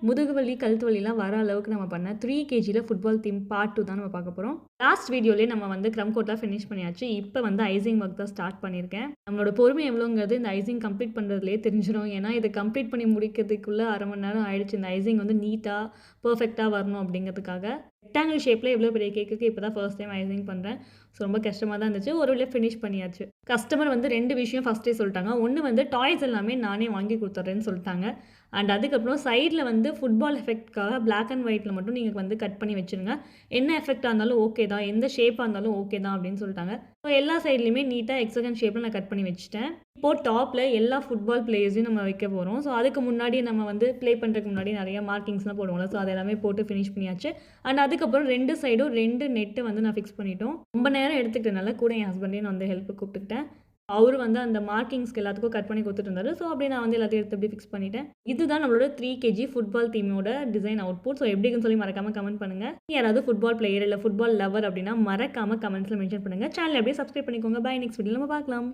முதுகு வலி, கழுத்து வலிலாம் வர அளவுக்கு நம்ம பண்ண 3 கேஜில ஃபுட்பால் தீம் பார்ட் 2 தான் நம்ம பார்க்க போறோம். லாஸ்ட் வீடியோலயே நம்ம வந்து க்ரம் கோட்லாம் ஃபினிஷ் பண்ணியாச்சு. இப்ப வந்து ஐசிங் ஒர்க் தான் ஸ்டார்ட் பண்ணியிருக்கேன். நம்மளோட பொறுமை எவ்வளோங்கிறது இந்த ஐசிங் கம்ப்ளீட் பண்றதுலயே தெரிஞ்சிரும். ஏன்னா, இத கம்ப்ளீட் பண்ணி முடிக்கிறதுக்குள்ள 1/2 மணி நேரம் ஆயிடுச்சு. இந்த ஐசிங் வந்து நீட்டா, பெர்ஃபெக்ட்டா வரணும் அப்படிங்கிறதுக்காக. ரெக்டாங்கிள் ஷேப்ல இவ்வளோ பெரிய கேக்குக்கு இப்ப தான் ஃபர்ஸ்ட் டைம் ஐசிங் பண்றேன். ஸோ ரொம்ப கஷ்டமா தான் இருந்துச்சு. ஒரு வழியா ஃபினிஷ் பண்ணியாச்சு. கஸ்டமர் வந்து 2 விஷயம் ஃபர்ஸ்ட்டே சொல்ட்டாங்க. ஒண்ணு வந்து டாய்ஸ் எல்லாமே நானே வாங்கி குடுத்துர்றேன்னு சொல்ட்டாங்க. அண்ட் அதுக்கப்புறம் சைட்ல வந்து ஃபுட்பால் எஃபெக்ட்காக பிளாக் அண்ட் ஒயிட்ல மட்டும் நீங்க வந்து கட் பண்ணி வச்சுருங்க. என்ன எஃபெக்ட்டா இருந்தாலும் ஓகே தான். எந்த ஷேப்பா இருந்தாலும் ஓகே தான் அப்படின்னு சொல்ட்டாங்க. ஸோ எல்லா சைட்லயுமே நீட்டா ஹெக்ஸாகன் ஷேப்ல நான் கட் பண்ணி வச்சுட்டேன். இப்போ டாப்ல எல்லா ஃபுட்பால் பிளேயர்ஸையும் நம்ம வைக்க போறோம். ஸோ அதுக்கு முன்னாடி நம்ம வந்து ப்ளே பண்றதுக்கு முன்னாடி நெறைய மார்க்கிங்ஸ்லாம் போடுவோம்ல. ஸோ அது எல்லாமே போட்டு ஃபினிஷ் பண்ணியாச்சு. அண்ட் அதுக்கப்புறம் 2 சைடும் 2 நெட்ட வந்து நான் ஃபிக்ஸ் பண்ணிட்டோம். ரொம்ப நேரம் எடுத்துக்கிட்டனால கூட என் ஹஸ்பண்டையும் நான் வந்து ஹெல்ப்புக்கு கூப்பிட்டுக்கிட்டேன். அவரு வந்து அந்த மார்க்கிங்ஸ்க்கு எல்லாத்துக்கும் கட் பண்ணி குடுத்துட்டு இருந்தாரு. ஸோ அப்படியே நான் வந்து எல்லாத்தையும் எடுத்து அப்படியே ஃபிக்ஸ் பண்ணிட்டேன். இதுதான் நம்மளோட 3 கேஜி ஃபுட்பால் தீமோட டிசைன் அவுட்புட். ஸோ எப்படி இருக்குன்னு சொல்லி மறக்காம கமெண்ட் பண்ணுங்க. யாராவது ஃபுட்பால் பிளேயர் இல்ல ஃபுட்பால் லவர் அப்படின்னா மறக்காம கமெண்ட்ஸ்ல மென்ஷன் பண்ணுங்க. சேனலை அப்படியே சப்ஸ்கிரைப் பண்ணிக்கோங்க. பை. நெக்ஸ்ட் வீடியோல நம்ம பார்க்கலாம்.